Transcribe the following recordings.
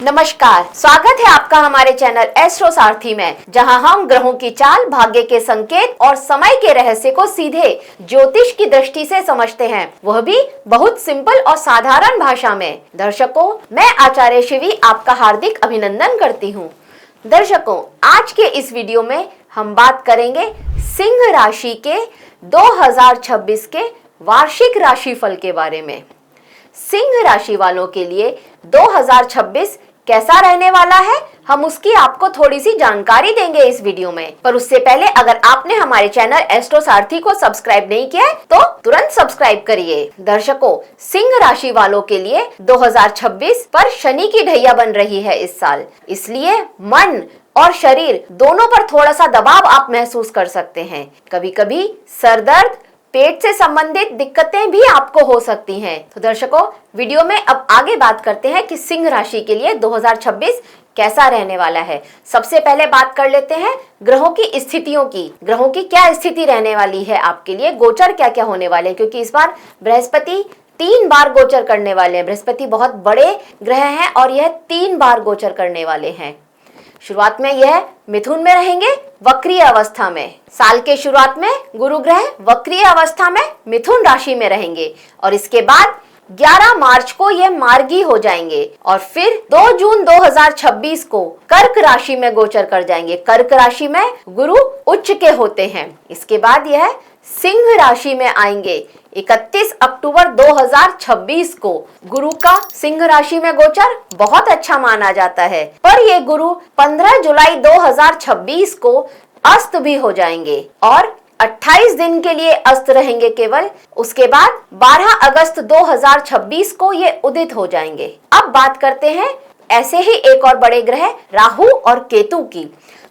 नमस्कार, स्वागत है आपका हमारे चैनल एस्ट्रो सारथी में, जहां हम ग्रहों की चाल, भाग्य के संकेत और समय के रहस्य को सीधे ज्योतिष की दृष्टि से समझते हैं, वह भी बहुत सिंपल और साधारण भाषा में। दर्शकों, मैं आचार्य शिवी आपका हार्दिक अभिनंदन करती हूँ। दर्शकों, आज के इस वीडियो में हम बात करेंगे सिंह राशि के 2026 के वार्षिक राशिफल के बारे में। सिंह राशि वालों के लिए 2026 कैसा रहने वाला है, हम उसकी आपको थोड़ी सी जानकारी देंगे इस वीडियो में। पर उससे पहले अगर आपने हमारे चैनल एस्ट्रो सारथी को सब्सक्राइब नहीं किया है तो तुरंत सब्सक्राइब करिए। दर्शकों, सिंह राशि वालों के लिए 2026 पर शनि की ढैया बन रही है इस साल, इसलिए मन और शरीर दोनों पर थोड़ा सा दबाव आप महसूस कर सकते हैं। कभी कभी सर दर्द, पेट से संबंधित दिक्कतें भी आपको हो सकती हैं। तो दर्शकों, वीडियो में अब आगे बात करते हैं कि सिंह राशि के लिए 2026 कैसा रहने वाला है। सबसे पहले बात कर लेते हैं ग्रहों की स्थितियों की। ग्रहों की क्या स्थिति रहने वाली है आपके लिए, गोचर क्या क्या होने वाले हैं, क्योंकि इस बार बृहस्पति 3 बार गोचर करने वाले हैं। बृहस्पति बहुत बड़े ग्रह हैं और यह 3 बार गोचर करने वाले हैं। शुरुआत में यह मिथुन में रहेंगे वक्रीय अवस्था में। साल के शुरुआत में गुरु ग्रह वक्रीय अवस्था में मिथुन राशि में रहेंगे और इसके बाद 11 मार्च को यह मार्गी हो जाएंगे और फिर 2 जून 2026 को कर्क राशि में गोचर कर जाएंगे। कर्क राशि में गुरु उच्च के होते हैं। इसके बाद यह सिंह राशि में आएंगे। 31 अक्टूबर 2026 को गुरु का सिंह राशि में गोचर बहुत अच्छा माना जाता है, पर ये गुरु 15 जुलाई 2026 को अस्त भी हो जाएंगे और 28 दिन के लिए अस्त रहेंगे केवल। उसके बाद 12 अगस्त 2026 को ये उदित हो जाएंगे। अब बात करते हैं ऐसे ही एक और बड़े ग्रह राहु और केतु की।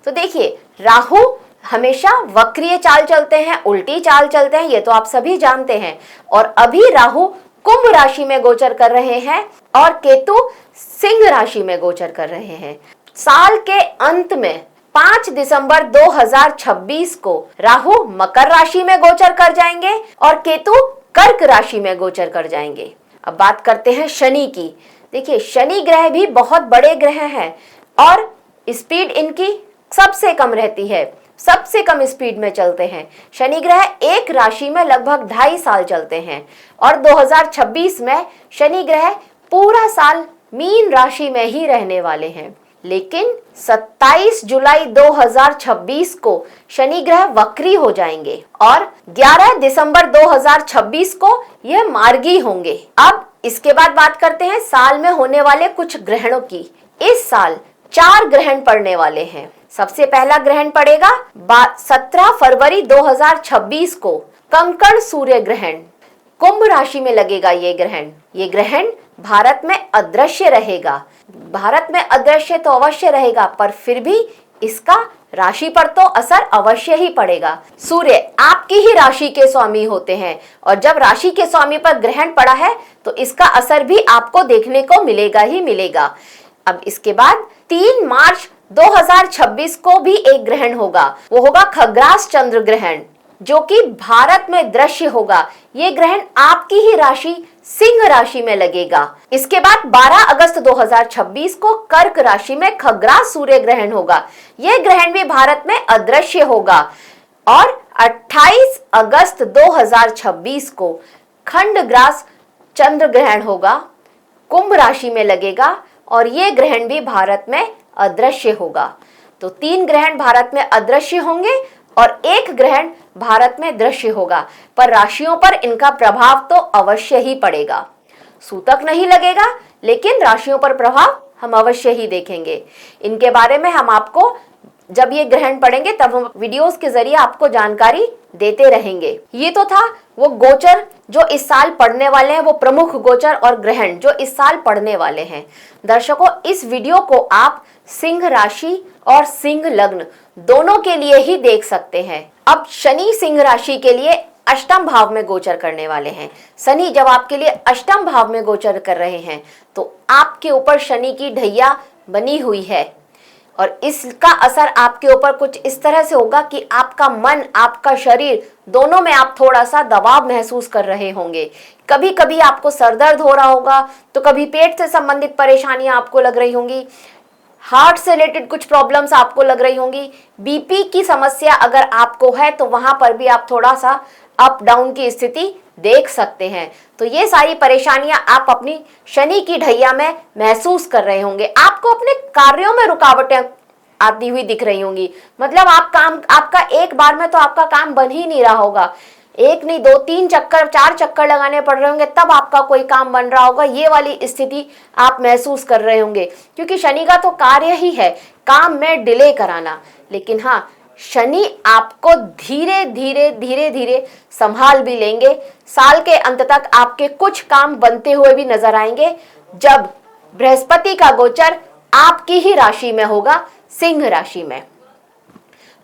तो देखिए, राहु हमेशा वक्रीय चाल चलते हैं, उल्टी चाल चलते हैं, ये तो आप सभी जानते हैं। और अभी राहु कुंभ राशि में गोचर कर रहे हैं और केतु सिंह राशि में गोचर कर रहे हैं। साल के अंत में 5 दिसंबर 2026 को राहु मकर राशि में गोचर कर जाएंगे और केतु कर्क राशि में गोचर कर जाएंगे। अब बात करते हैं शनि की। देखिए, शनि ग्रह भी बहुत बड़े ग्रह हैं और स्पीड इनकी सबसे कम रहती है, सबसे कम स्पीड में चलते हैं। शनि ग्रह एक राशि में लगभग 2.5 साल चलते हैं और 2026 में शनि ग्रह पूरा साल मीन राशि में ही रहने वाले हैं। लेकिन 27 जुलाई 2026 को शनि ग्रह वक्री हो जाएंगे और 11 दिसंबर 2026 को यह मार्गी होंगे। अब इसके बाद बात करते हैं साल में होने वाले कुछ ग्रहणों की। इस साल 4 ग्रहण पड़ने वाले हैं। सबसे पहला ग्रहण पड़ेगा 17 फरवरी 2026 को कंकड़ सूर्य ग्रहण। कुंभ राशि में लगेगा ये ग्रहण भारत में अदृश्य रहेगा। भारत में अदृश्य तो अवश्य रहेगा, पर फिर भी इसका राशि पर तो असर अवश्य ही पड़ेगा। सूर्य आपकी ही राशि के स्वामी होते हैं और जब राशि के स्वामी पर ग्रहण पड़ा है तो इसका असर भी आपको देखने को मिलेगा ही मिलेगा। अब इसके बाद 3 मार्च 2026 को भी एक ग्रहण होगा, वो होगा खग्रास चंद्र ग्रहण, जो कि भारत में दृश्य होगा। ये ग्रहण आपकी ही राशि सिंह राशि में लगेगा। इसके बाद 12 अगस्त 2026 को कर्क राशि में खग्रास सूर्य ग्रहण होगा। यह ग्रहण भी भारत में अदृश्य होगा और 28 अगस्त 2026 को खंडग्रास चंद्र ग्रहण होगा, कुंभ राशि में लगेगा और ये ग्रहण भी भारत में अदृश्य होगा। तो 3 ग्रहण भारत में अदृश्य होंगे और 1 ग्रहण भारत में दृश्य होगा, पर राशियों पर इनका प्रभाव तो अवश्य ही पड़ेगा। सूतक नहीं लगेगा, लेकिन राशियों पर प्रभाव हम अवश्य ही देखेंगे। इनके बारे में हम आपको जब ये ग्रहण पड़ेंगे तब हम वीडियोस के जरिए आपको जानकारी देते रहेंगे। ये तो था वो गोचर जो इस साल पड़ने वाले हैं, वो प्रमुख गोचर और ग्रहण जो इस साल पड़ने वाले हैं। दर्शकों, इस वीडियो को आप सिंह राशि और सिंह लग्न दोनों के लिए ही देख सकते हैं। अब शनि सिंह राशि के लिए अष्टम भाव में गोचर करने वाले हैं। शनि जब आपके लिए अष्टम भाव में गोचर कर रहे हैं तो आपके ऊपर शनि की ढैया बनी हुई है। और इसका असर आपके ऊपर कुछ इस तरह से होगा कि आपका मन, आपका शरीर दोनों में आप थोड़ा सा दबाव महसूस कर रहे होंगे। कभी कभी आपको सर दर्द हो रहा होगा, तो कभी पेट से संबंधित परेशानियां आपको लग रही होंगी, हार्ट से रिलेटेड कुछ प्रॉब्लम्स आपको लग रही होंगी, बीपी की समस्या अगर आपको है तो वहां पर भी आप थोड़ा सा अप डाउन की स्थिति देख सकते हैं। तो ये सारी परेशानियां आप अपनी शनि की ढैया में महसूस कर रहे होंगे। आपको अपने कार्यों में रुकावटें आती हुई दिख रही होंगी, मतलब आपका एक बार में तो आपका काम बन ही नहीं रहा होगा, एक नहीं 2 3 चक्कर 4 चक्कर लगाने पड़ रहे होंगे तब आपका कोई काम बन रहा होगा। ये वाली स्थिति आप महसूस कर रहे होंगे, क्योंकि शनि का तो कार्य ही है काम में डिले कराना। लेकिन हाँ, शनि आपको धीरे धीरे संभाल भी लेंगे। साल के अंत तक आपके कुछ काम बनते हुए भी नजर आएंगे, जब बृहस्पति का गोचर आपकी ही राशि में होगा, सिंह राशि में।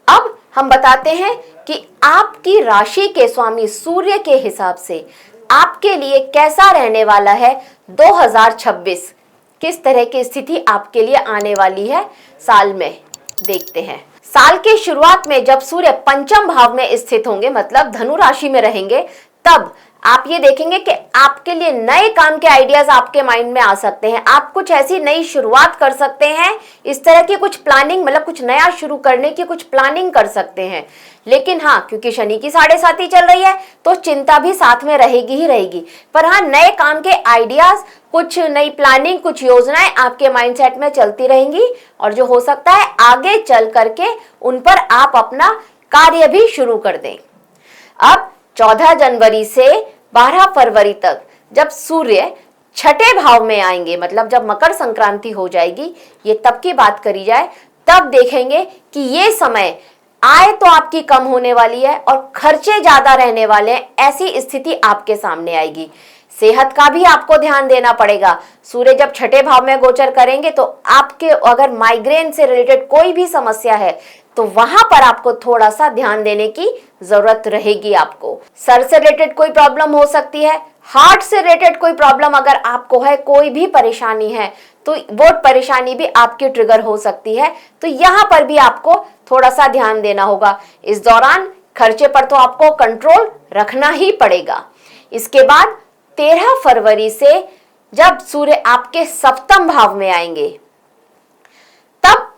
अब हम बताते हैं कि आपकी राशि के स्वामी सूर्य के हिसाब से आपके लिए कैसा रहने वाला है 2026, किस तरह की स्थिति आपके लिए आने वाली है साल में, देखते हैं। साल के शुरुआत में जब सूर्य पंचम भाव में स्थित होंगे, मतलब धनु राशि में रहेंगे, तब आप ये देखेंगे कि आपके लिए नए काम के आइडियाज आपके माइंड में आ सकते हैं। आप कुछ ऐसी नई शुरुआत कर सकते हैं, इस तरह की कुछ प्लानिंग, मतलब कुछ नया शुरू करने की कुछ प्लानिंग कर सकते हैं। लेकिन हाँ, क्योंकि शनि की 7.5 चल रही है तो चिंता भी साथ में रहेगी ही रहेगी। पर हाँ, नए काम के आइडियाज, कुछ नई प्लानिंग, कुछ योजनाएं आपके माइंडसेट में चलती रहेंगी, और जो हो सकता है आगे चल करके उन पर आप अपना कार्य भी शुरू कर दें। अब 14 जनवरी से 12 फरवरी तक जब सूर्य छठे भाव में आएंगे, मतलब जब मकर संक्रांति हो जाएगी, ये तब की बात करी जाए, तब देखेंगे कि ये समय आय तो आपकी कम होने वाली है और खर्चे ज्यादा रहने वाले हैं, ऐसी स्थिति आपके सामने आएगी। सेहत का भी आपको ध्यान देना पड़ेगा। सूर्य जब छठे भाव में गोचर करेंगे तो आपके अगर माइग्रेन से रिलेटेड कोई भी समस्या है तो वहां पर आपको थोड़ा सा ध्यान देने की जरूरत रहेगी। आपको सर से रिलेटेड कोई प्रॉब्लम हो सकती है, हार्ट से रिलेटेड कोई प्रॉब्लम अगर आपको है, कोई भी परेशानी है तो वो परेशानी भी आपकी ट्रिगर हो सकती है। तो यहाँ पर भी आपको थोड़ा सा ध्यान देना होगा। इस दौरान खर्चे पर तो आपको कंट्रोल रखना ही पड़ेगा। इसके बाद 13 फरवरी से जब सूर्य आपके सप्तम भाव में आएंगे, तब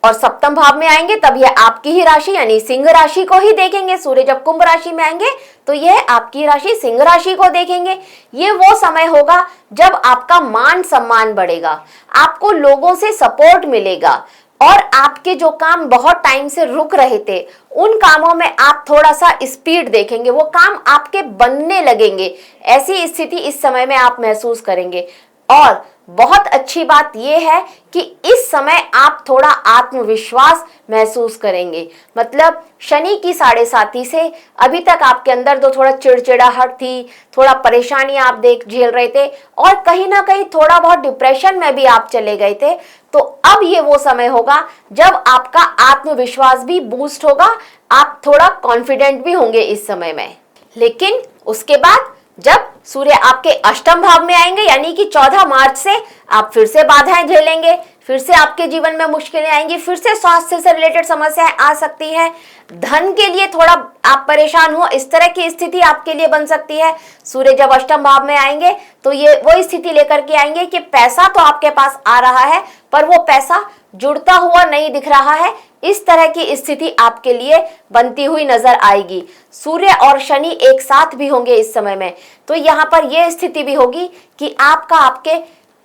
और सप्तम भाव में आएंगे तब यह आपकी ही राशि यानी सिंह राशि को ही देखेंगे। सूर्य जब कुंभ राशि में आएंगे तो यह आपकी राशि सिंह राशि को देखेंगे। ये वो समय होगा जब आपका मान सम्मान बढ़ेगा, आपको लोगों से सपोर्ट मिलेगा, और आपके जो काम बहुत टाइम से रुक रहे थे उन कामों में आप थोड़ा सा स्पीड देखेंगे, वो काम आपके बनने लगेंगे। ऐसी स्थिति इस समय में आप महसूस करेंगे। और बहुत अच्छी बात यह है कि इस समय आप थोड़ा आत्मविश्वास महसूस करेंगे। मतलब शनि की 7.5 से अभी तक आपके अंदर तो थोड़ा चिड़चिड़ाहट थी, थोड़ा परेशानी आप झेल रहे थे, और कहीं ना कहीं थोड़ा बहुत डिप्रेशन में भी आप चले गए थे। तो अब ये वो समय होगा जब आपका आत्मविश्वास भी बूस्ट होगा, आप थोड़ा कॉन्फिडेंट भी होंगे इस समय में। लेकिन उसके बाद जब सूर्य आपके अष्टम भाव में आएंगे, यानी कि 14 मार्च से आप फिर से बाधाएं झेलेंगे, फिर से आपके जीवन में मुश्किलें आएंगी, फिर से स्वास्थ्य से रिलेटेड समस्याएं आ सकती हैं, धन के लिए थोड़ा आप परेशान हो, इस तरह की स्थिति आपके लिए बन सकती है। सूर्य जब अष्टम भाव में आएंगे तो ये वो स्थिति लेकर के आएंगे कि पैसा तो आपके पास आ रहा है पर वो पैसा जुड़ता हुआ नहीं दिख रहा है। इस तरह की स्थिति आपके लिए बनती हुई नजर आएगी। सूर्य और शनि एक साथ भी होंगे इस समय में, तो यहाँ पर यह स्थिति भी होगी कि आपके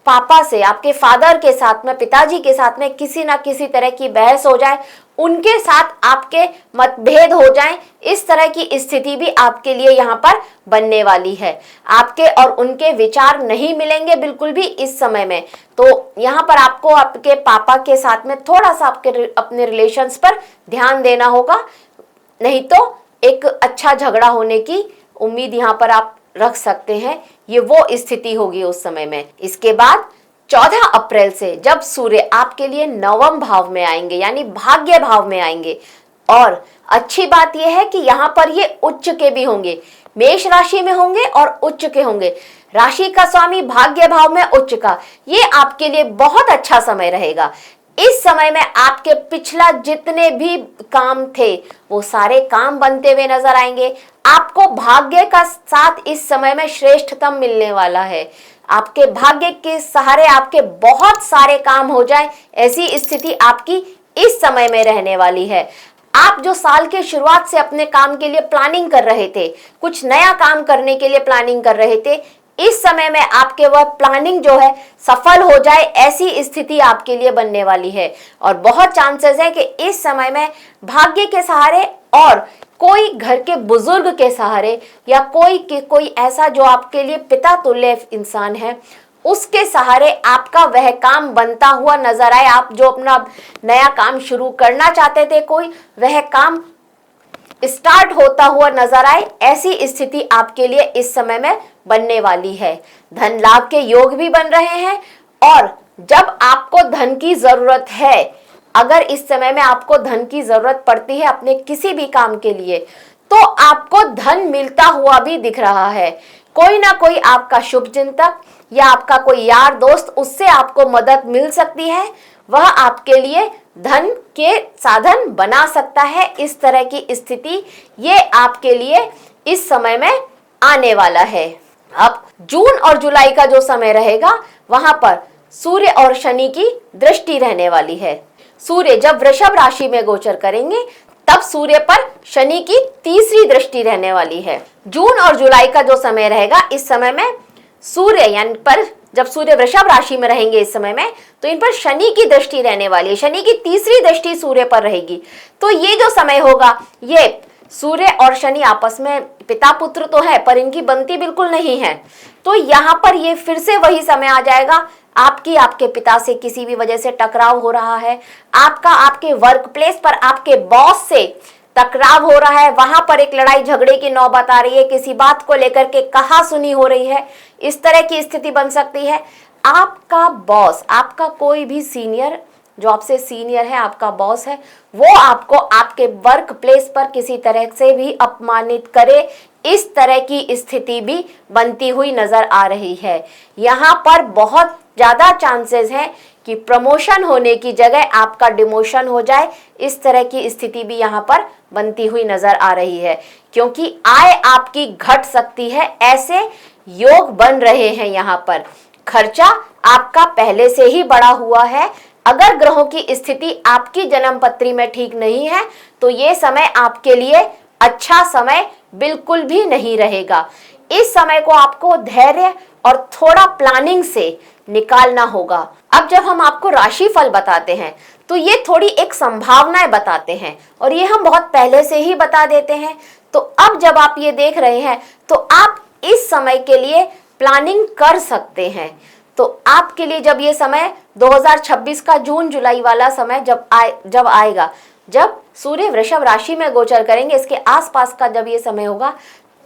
पापा से, आपके फादर के साथ में, पिताजी के साथ में किसी ना किसी तरह की बहस हो जाए, उनके साथ आपके मतभेद हो जाएं, इस तरह की स्थिति भी आपके लिए यहाँ पर बनने वाली है। आपके और उनके विचार नहीं मिलेंगे बिल्कुल भी इस समय में। तो यहाँ पर आपको आपके पापा के साथ में थोड़ा सा अपने रिलेशंस पर ध्यान देना होगा, नहीं तो एक अच्छा झगड़ा होने की उम्मीद यहाँ पर आप रख सकते हैं। ये वो स्थिति होगी उस समय में। इसके बाद 14 अप्रैल से जब सूर्य आपके लिए नवम भाव में आएंगे, यानी भाग्य भाव में आएंगे, और अच्छी बात यह है कि यहाँ पर ये उच्च के भी होंगे, मेष राशि में होंगे और उच्च के होंगे। राशि का स्वामी भाग्य भाव में उच्च का, ये आपके लिए बहुत अच्छा समय रहेगा। इस समय में आपके पिछला जितने भी काम थे वो सारे काम बनते हुए नजर आएंगे। आपको भाग्य का साथ इस समय में श्रेष्ठतम मिलने वाला है। आपके भाग्य के सहारे आपके बहुत सारे काम हो जाए, ऐसी स्थिति आपकी इस समय में रहने वाली है। आप जो साल के शुरुआत से अपने काम के लिए प्लानिंग कर रहे थे, कुछ नया काम करने के लिए प्लानिंग कर रहे थे, इस समय में आपके वह प्लानिंग जो है सफल हो जाए, ऐसी स्थिति आपके लिए बनने वाली है। और बहुत चांसेस है कि इस समय में भाग्य के सहारे और कोई घर के बुजुर्ग के सहारे या कोई ऐसा जो आपके लिए पिता तुल्य इंसान है, उसके सहारे आपका वह काम बनता हुआ नजर आए। आप जो अपना नया काम शुरू करना चाहते थे, कोई वह काम स्टार्ट होता हुआ नजर आए, ऐसी स्थिति आपके लिए इस समय में बनने वाली है। धन लाभ के योग भी बन रहे हैं और जब आपको धन की जरूरत है, अगर इस समय में आपको धन की जरूरत पड़ती है अपने किसी भी काम के लिए, तो आपको धन मिलता हुआ भी दिख रहा है। कोई ना कोई आपका शुभचिंतक या आपका कोई यार दोस्त, उससे आपको मदद मिल सकती है, वह आपके लिए धन के साधन बना सकता है। इस तरह की स्थिति ये आपके लिए इस समय में आने वाला है। अब जून और जुलाई का जो समय रहेगा, वहां पर सूर्य और शनि की दृष्टि रहने वाली है। सूर्य जब वृषभ राशि में गोचर करेंगे, तब सूर्य पर शनि की तीसरी दृष्टि रहने वाली है। जून और जुलाई का जो समय रहेगा, इस समय में सूर्य यानी पर जब सूर्य वृषभ राशि में रहेंगे इस समय में, तो इन पर शनि की दृष्टि रहने वाली है। शनि की तीसरी दृष्टि सूर्य पर रहेगी। तो ये जो समय होगा, ये सूर्य और शनि आपस में पिता पुत्र तो है, पर इनकी बनती बिल्कुल नहीं है। तो यहाँ पर ये फिर से वही समय आ जाएगा, आपके पिता से किसी भी वजह से टकराव हो रहा है, आपके वर्क प्लेस पर आपके बॉस से टकराव हो रहा है, वहां पर एक लड़ाई झगड़े की नौबत आ रही है, किसी बात को लेकर के कहा सुनी हो रही है, इस तरह की स्थिति बन सकती है। आपका बॉस, आपका कोई भी सीनियर जो आपसे सीनियर है, आपका बॉस है, वो आपको आपके वर्क प्लेस पर किसी तरह से भी अपमानित करे, इस तरह की स्थिति भी बनती हुई नजर आ रही है। यहाँ पर बहुत ज्यादा चांसेस हैं कि प्रमोशन होने की जगह आपका डिमोशन हो जाए, इस तरह की स्थिति भी यहाँ पर बनती हुई नजर आ रही है, क्योंकि आय आपकी घट सकती है, ऐसे योग बन रहे हैं। यहाँ पर खर्चा आपका पहले से ही बढ़ा हुआ है। अगर ग्रहों की स्थिति आपकी जन्म पत्री में ठीक नहीं है, तो ये समय आपके लिए अच्छा समय बिल्कुल भी नहीं रहेगा। इस समय को आपको धैर्य और थोड़ा प्लानिंग से निकालना होगा। अब जब हम आपको राशिफल बताते हैं, तो ये थोड़ी एक संभावनाएं बताते हैं और ये हम बहुत पहले से ही बता देते हैं। तो अब जब आप ये देख रहे हैं, तो आप इस समय के लिए प्लानिंग कर सकते हैं। तो आपके लिए जब ये समय 2026 का जून जुलाई वाला समय जब आएगा, जब सूर्य वृषभ राशि में गोचर करेंगे, इसके आसपास का जब ये समय होगा,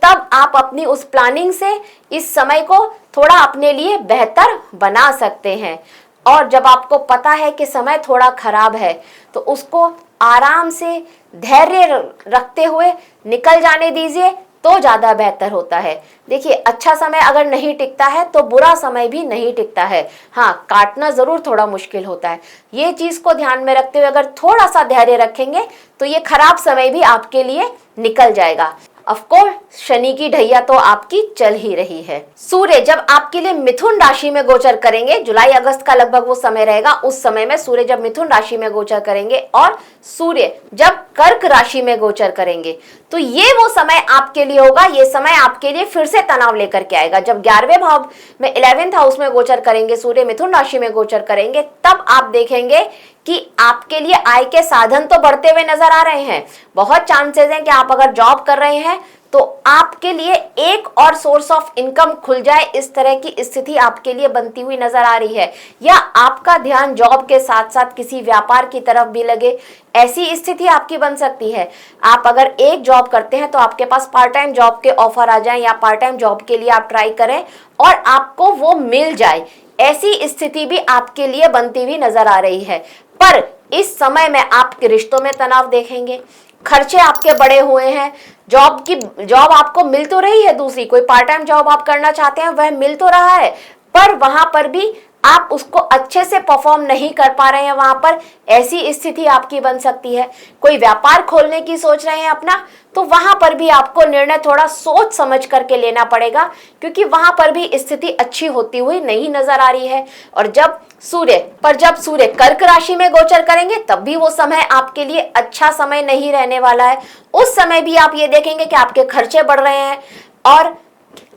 तब आप अपनी उस प्लानिंग से इस समय को थोड़ा अपने लिए बेहतर बना सकते हैं। और जब आपको पता है कि समय थोड़ा खराब है, तो उसको आराम से धैर्य रखते हुए निकल जाने दीजिए, तो ज्यादा बेहतर होता है। देखिए, अच्छा समय अगर नहीं टिकता है तो बुरा समय भी नहीं टिकता है। हाँ, काटना जरूर थोड़ा मुश्किल होता है। ये चीज को ध्यान में रखते हुए अगर थोड़ा सा धैर्य रखेंगे, तो ये खराब समय भी आपके लिए निकल जाएगा। ऑफकोर्स शनि की ढैया तो आपकी चल ही रही है। सूर्य जब आपके लिए मिथुन राशि में गोचर करेंगे, जुलाई अगस्त का लगभग वो समय रहेगा, उस समय में सूर्य जब मिथुन राशि में गोचर करेंगे और सूर्य जब कर्क राशि में गोचर करेंगे, तो ये वो समय आपके लिए होगा। ये समय आपके लिए फिर से तनाव लेकर के आएगा। जब 11वें भाव में 11th हाउस में गोचर करेंगे, सूर्य मिथुन राशि में गोचर करेंगे, तब आप देखेंगे कि आपके लिए आय के साधन तो बढ़ते हुए नजर आ रहे हैं। बहुत चांसेस हैं कि आप अगर जॉब कर रहे हैं, तो आपके लिए एक और सोर्स ऑफ इनकम खुल जाए, इस तरह की स्थिति आपके लिए बनती हुई नजर आ रही है। या आपका ध्यान जॉब के साथ साथ किसी व्यापार की तरफ भी लगे, ऐसी स्थिति आपकी बन सकती है। आप अगर एक जॉब करते हैं, तो आपके पास पार्ट टाइम जॉब के ऑफर आ जाएं, या पार्ट टाइम जॉब के लिए आप ट्राई करें और आपको वो मिल जाए, ऐसी स्थिति भी आपके लिए बनती हुई नजर आ रही है। पर इस समय में आपके रिश्तों में तनाव देखेंगे, खर्चे आपके बड़े हुए हैं। जॉब आपको मिल तो रही है, दूसरी कोई पार्ट टाइम जॉब आप करना चाहते हैं, वह मिल तो रहा है, पर वहां पर भी आप उसको अच्छे से परफॉर्म नहीं कर पा रहे हैं, वहां पर ऐसी स्थिति आपकी बन सकती है। कोई व्यापार खोलने की सोच रहे हैं अपना, तो वहां पर भी आपको निर्णय थोड़ा सोच समझ करके लेना पड़ेगा, क्योंकि वहां पर भी स्थिति अच्छी होती हुई नहीं नजर आ रही है। और जब सूर्य कर्क राशि में गोचर करेंगे, तब भी वो समय आपके लिए अच्छा समय नहीं रहने वाला है। उस समय भी आप ये देखेंगे कि आपके खर्चे बढ़ रहे हैं और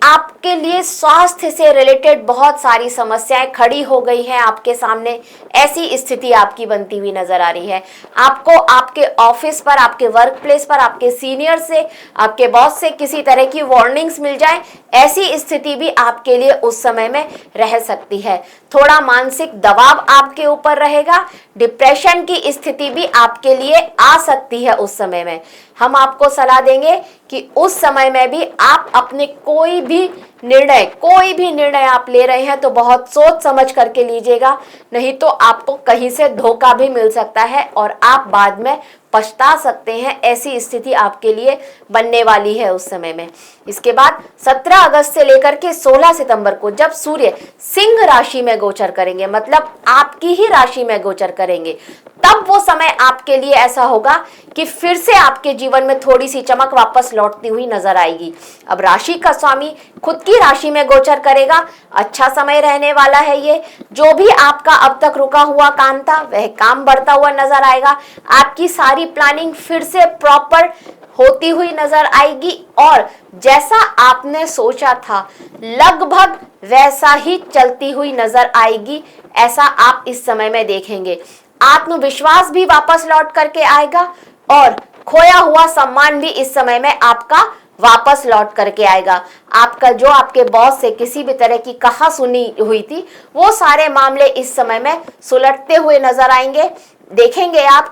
आपके लिए स्वास्थ्य से रिलेटेड बहुत सारी समस्याएं खड़ी हो गई हैं आपके सामने। ऐसी स्थिति आपकी बनती हुई नजर आ रही है। आपको आपके ऑफिस पर, आपके वर्क प्लेस पर, आपके सीनियर से, आपके बॉस से किसी तरह की वार्निंग्स मिल जाए, ऐसी स्थिति भी आपके लिए उस समय में रह सकती है। थोड़ा मानसिक दबाव आपके ऊपर रहेगा। डिप्रेशन की स्थिति भी आपके लिए आ सकती है उस समय में। हम आपको सलाह देंगे कि उस समय में भी आप अपने कोई भी निर्णय आप ले रहे हैं तो बहुत सोच समझ करके लीजिएगा, नहीं तो आपको कहीं से धोखा भी मिल सकता है और आप बाद में पछता सकते हैं। ऐसी स्थिति आपके लिए बनने वाली है उस समय में। इसके बाद 17 अगस्त से लेकर के 16 सितंबर को जब सूर्य सिंह राशि में गोचर करेंगे, मतलब आपकी ही राशि में गोचर करेंगे, तब वो समय आपके लिए ऐसा होगा कि फिर से आपके जीवन में थोड़ी सी चमक वापस लौटती हुई नजर आएगी। अब राशि का स्वामी खुद की राशि में गोचर करेगा। अच्छा समय रहने वाला है ये। जो भी आपका अब तक रुका हुआ काम था, वह काम बढ़ता हुआ नजर आएगा। आपकी सारी प्लानिंग फिर से प्रॉपर होती हुई नजर आएगी और जैसा आपने सोचा था लगभग वैसा ही चलती हुई नजर आएगी। ऐसा आप इस समय में देखेंगे। आत्मविश्वास भी वापस लौट करके आएगा और खोया हुआ सम्मान भी इस समय में आपका वापस लौट करके आएगा। आपका जो आपके बॉस से किसी भी तरह की कहा सुनी हुई थी, वो सारे मामले इस समय में सुलटते हुए नजर आएंगे। देखेंगे आप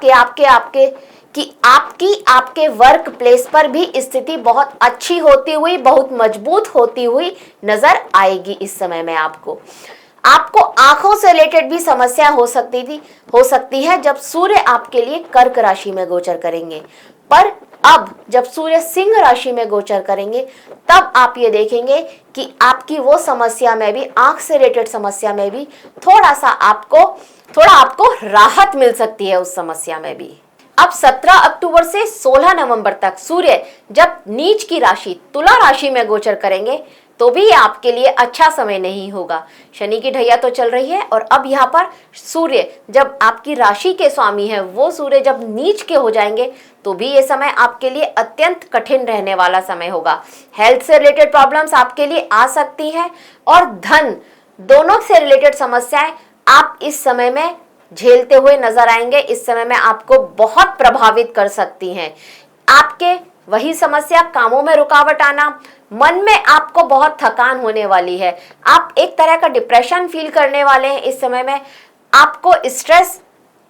कि आपके वर्क प्लेस पर भी स्थिति बहुत अच्छी होती हुई, बहुत मजबूत होती हुई नजर आएगी। इस समय में आपको आंखों से रिलेटेड भी समस्या हो सकती है जब सूर्य आपके लिए कर्क राशि में गोचर करेंगे। पर अब जब सूर्य सिंह राशि में गोचर करेंगे, तब आप ये देखेंगे कि आपकी वो समस्या में भी, आंख से रिलेटेड समस्या में भी थोड़ा आपको राहत मिल सकती है उस समस्या में भी। अब 17 अक्टूबर से 16 नवंबर तक सूर्य जब नीच की राशि तुला राशि में गोचर करेंगे, तो भी आपके लिए अच्छा समय नहीं होगा। शनि की ढैया तो चल रही है और अब यहाँ पर सूर्य जब आपकी राशि के स्वामी है, वो सूर्य जब नीच के हो जाएंगे, तो भी ये समय आपके लिए अत्यंत कठिन रहने वाला समय होगा। हेल्थ से रिलेटेड प्रॉब्लम्स आपके लिए आ सकती हैं और धन दोनों से रिलेटेड समस्याएं आप इस समय में झेलते हुए नजर आएंगे। इस समय में आपको बहुत प्रभावित कर सकती हैं। आपके वही समस्या, कामों में रुकावट आना, मन में आपको बहुत थकान होने वाली है, आप एक तरह का डिप्रेशन फील करने वाले हैं। इस समय में आपको स्ट्रेस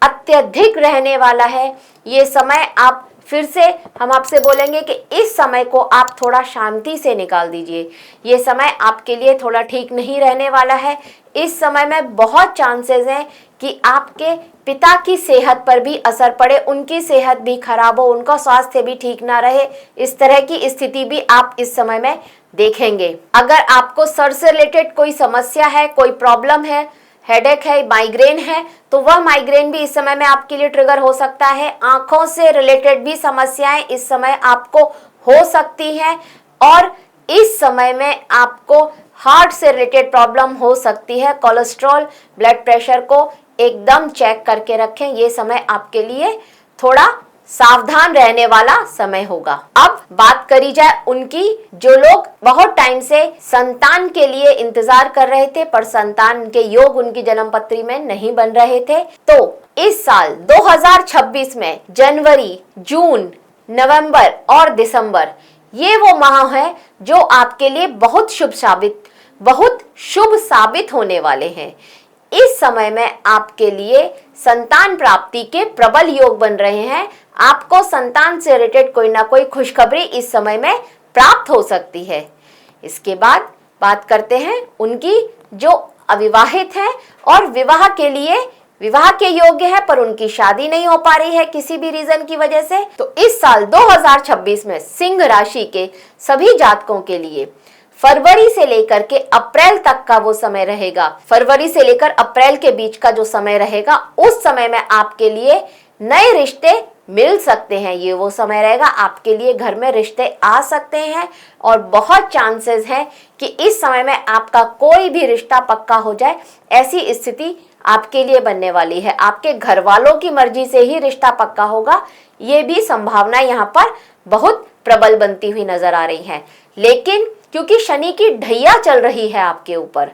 अत्यधिक रहने वाला है। ये समय आप फिर से हम आपसे बोलेंगे कि इस समय को आप थोड़ा शांति से निकाल दीजिए। ये समय आपके लिए थोड़ा ठीक नहीं रहने वाला है। इस समय में बहुत चांसेस हैं कि आपके पिता की सेहत पर भी असर पड़े, उनकी सेहत भी खराब हो, उनका स्वास्थ्य भी ठीक ना रहे। इस तरह की स्थिति भी आप इस समय में देखेंगे। अगर आपको सर से रिलेटेड कोई समस्या है, कोई प्रॉब्लम है, हेडेक है, माइग्रेन है, तो वह माइग्रेन भी इस समय में आपके लिए ट्रिगर हो सकता है। आंखों से रिलेटेड भी समस्याएं इस समय आपको हो सकती हैं और इस समय में आपको हार्ट से रिलेटेड प्रॉब्लम हो सकती है। कोलेस्ट्रॉल, ब्लड प्रेशर को एकदम चेक करके रखें। ये समय आपके लिए थोड़ा सावधान रहने वाला समय होगा। अब बात करी जाए उनकी जो लोग बहुत टाइम से संतान के लिए इंतजार कर रहे थे, पर संतान के योग उनकी जन्म पत्री में नहीं बन रहे थे, तो इस साल 2026 में जनवरी, जून, नवंबर और दिसंबर ये वो माह है जो आपके लिए बहुत शुभ साबित होने वाले हैं। इस समय में आपके लिए संतान प्राप्ति के प्रबल योग बन रहे हैं। आपको संतान से रिलेटेड कोई ना कोई खुशखबरी इस समय में प्राप्त हो सकती है। इसके बाद बात करते हैं उनकी जो अविवाहित हैं और विवाह के योग्य है, पर उनकी शादी नहीं हो पा रही है किसी भी रीजन की वजह से। तो इस साल 2026 में सिंह राशि के सभी जातकों के लिए फरवरी से लेकर के अप्रैल तक का वो समय रहेगा, फरवरी से लेकर अप्रैल के बीच का जो समय रहेगा, उस समय में आपके लिए नए रिश्ते मिल सकते हैं। ये वो समय रहेगा आपके लिए, घर में रिश्ते आ सकते हैं और बहुत चांसेस हैं कि इस समय में आपका कोई भी रिश्ता पक्का हो जाए, ऐसी स्थिति आपके लिए बनने वाली है। आपके घर वालों की मर्जी से ही रिश्ता पक्का होगा, ये भी संभावना यहाँ पर बहुत प्रबल बनती हुई नजर आ रही है। लेकिन क्योंकि शनि की ढैया चल रही है आपके ऊपर,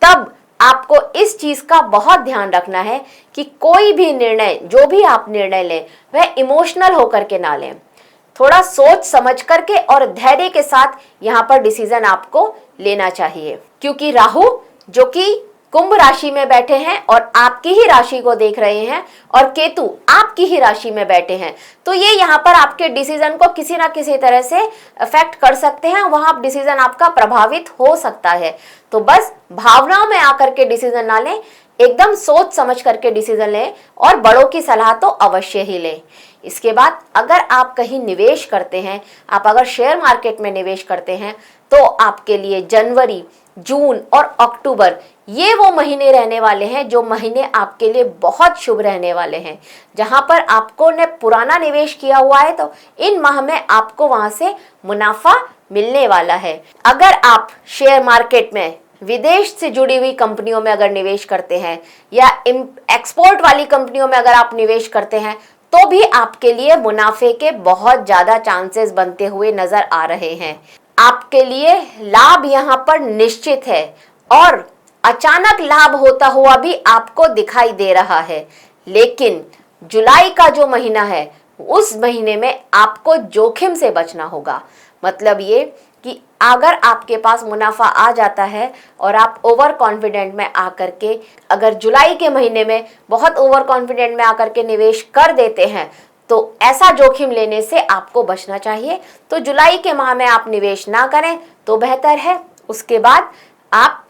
तब आपको इस चीज का बहुत ध्यान रखना है कि कोई भी निर्णय, जो भी आप निर्णय लें, वह इमोशनल होकर के ना लें। थोड़ा सोच समझ करके और धैर्य के साथ यहाँ पर डिसीजन आपको लेना चाहिए, क्योंकि राहु जो कि कुंभ राशि में बैठे हैं और आपकी ही राशि को देख रहे हैं, और केतु आपकी ही राशि में बैठे हैं, तो ये यहाँ पर आपके डिसीजन को किसी ना किसी तरह से अफेक्ट कर सकते हैं। वहां डिसीजन आपका प्रभावित हो सकता है। तो बस भावनाओं में आकर के डिसीजन ना लें, एकदम सोच समझ करके डिसीजन लें और बड़ों की सलाह तो अवश्य ही लें। इसके बाद अगर आप कहीं निवेश करते हैं, आप अगर शेयर मार्केट में निवेश करते हैं, तो आपके लिए जनवरी, जून और अक्टूबर ये वो महीने रहने वाले हैं जो महीने आपके लिए बहुत शुभ रहने वाले हैं। जहां पर आपको ने पुराना निवेश किया हुआ है, तो इन माह में आपको वहां से मुनाफा मिलने वाला है। अगर आप शेयर मार्केट में विदेश से जुड़ी हुई कंपनियों में अगर निवेश करते हैं या एक्सपोर्ट वाली कंपनियों में अगर आप निवेश करते हैं, तो भी आपके लिए मुनाफे के बहुत ज्यादा चांसेस बनते हुए नजर आ रहे हैं। आपके लिए लाभ यहाँ पर निश्चित है और अचानक लाभ होता हुआ भी आपको दिखाई दे रहा है। लेकिन जुलाई का जो महीना है, उस महीने में आपको जोखिम से बचना होगा। मतलब ये कि अगर आपके पास मुनाफा आ जाता है और आप ओवर कॉन्फिडेंट में आकर के, अगर जुलाई के महीने में बहुत ओवर कॉन्फिडेंट में आकर के निवेश कर देते हैं, तो ऐसा जोखिम लेने से आपको बचना चाहिए। तो जुलाई के माह में आप निवेश ना करें तो बेहतर है। उसके बाद आप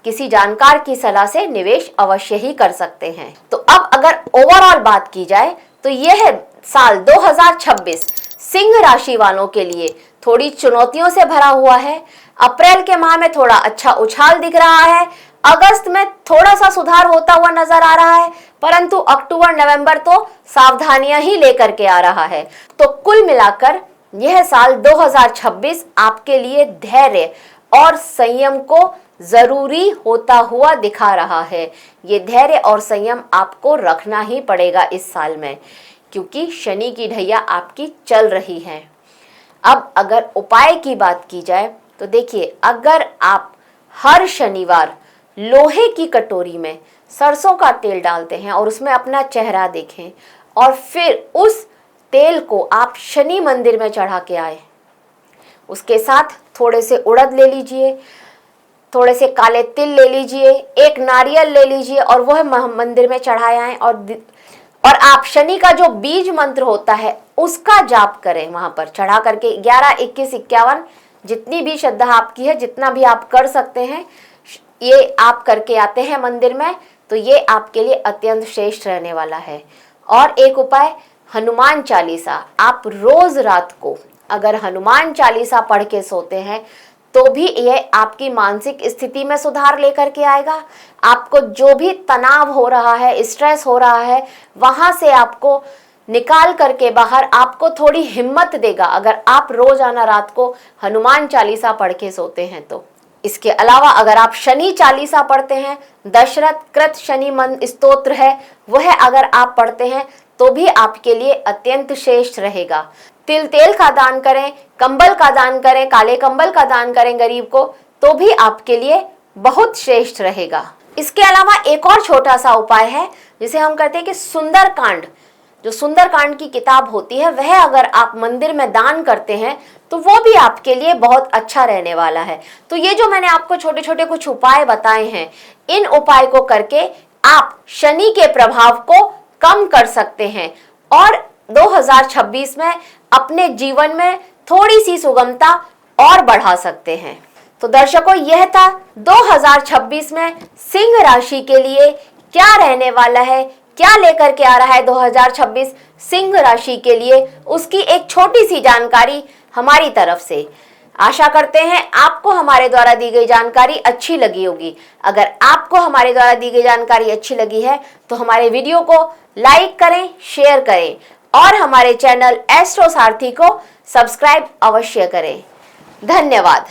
किसी जानकार की सलाह से निवेश अवश्य ही कर सकते हैं। तो अब अगर ओवरऑल बात की जाए, तो यह साल 2026 सिंह राशि वालों के लिए थोड़ी चुनौतियों से भरा हुआ है। अप्रैल के माह में थोड़ा अच्छा उछाल दिख रहा है, अगस्त में थोड़ा सा सुधार होता हुआ नजर आ रहा है, परंतु अक्टूबर नवंबर तो सावधानियां ही लेकर के आ रहा है। तो कुल मिलाकर यह साल 2026 आपके लिए धैर्य और संयम को जरूरी होता हुआ दिखा रहा है। ये धैर्य और संयम आपको रखना ही पड़ेगा इस साल में, क्योंकि शनि की ढैया आपकी चल रही है। अब अगर उपाय की बात की जाए, तो देखिए, अगर आप हर शनिवार लोहे की कटोरी में सरसों का तेल डालते हैं और उसमें अपना चेहरा देखें और फिर उस तेल को आप शनि मंदिर में चढ़ा के आए, उसके साथ थोड़े से उड़द ले लीजिए, थोड़े से काले तिल ले लीजिए, एक नारियल ले लीजिए और वह मंदिर में चढ़ाए आए, और आप शनि का जो बीज मंत्र होता है उसका जाप करें वहां पर चढ़ा करके। 11, 21, 51 जितनी भी श्रद्धा आपकी है, जितना भी आप कर सकते हैं, ये आप करके आते हैं मंदिर में, तो ये आपके लिए अत्यंत श्रेष्ठ रहने वाला है। और एक उपाय, हनुमान चालीसा। आप रोज रात को अगर हनुमान चालीसा पढ़ के सोते हैं, तो भी यह आपकी मानसिक स्थिति में सुधार लेकर के आएगा। आपको जो भी तनाव हो रहा है, स्ट्रेस हो रहा है, वहां से आपको निकाल करके बाहर आपको थोड़ी हिम्मत देगा अगर आप रोजाना रात को हनुमान चालीसा पढ़ के सोते हैं तो। इसके अलावा अगर आप शनि चालीसा पढ़ते हैं, दशरथ कृत शनि मंत्र स्तोत्र है, वह अगर आप पढ़ते हैं तो भी आपके लिए अत्यंत श्रेष्ठ रहेगा। तिल तेल का दान करें, कंबल का दान करें, काले कंबल का दान करें गरीब को, तो भी आपके लिए बहुत श्रेष्ठ रहेगा। इसके अलावा एक और छोटा सा उपाय है जिसे हम कहते हैं कि सुंदरकांड। जो सुंदरकांड की किताब होती है, वह अगर आप मंदिर में दान करते हैं तो वो भी आपके लिए बहुत अच्छा रहने वाला है। तो ये जो मैंने आपको छोटे छोटे कुछ उपाय बताए हैं, इन उपाय को करके आप शनि के प्रभाव को कम कर सकते हैं और 2026 में अपने जीवन में थोड़ी सी सुगमता और बढ़ा सकते हैं। तो दर्शकों, यह था 2026 में सिंह राशि के लिए क्या रहने वाला है, क्या लेकर के आ रहा है 2026 सिंह राशि के लिए, उसकी एक छोटी सी जानकारी हमारी तरफ से। आशा करते हैं आपको हमारे द्वारा दी गई जानकारी अच्छी लगी होगी। अगर आपको हमारे द्वारा दी गई जानकारी अच्छी लगी है तो हमारे वीडियो को लाइक करें, शेयर करें और हमारे चैनल एस्ट्रो सारथी को सब्सक्राइब अवश्य करें। धन्यवाद।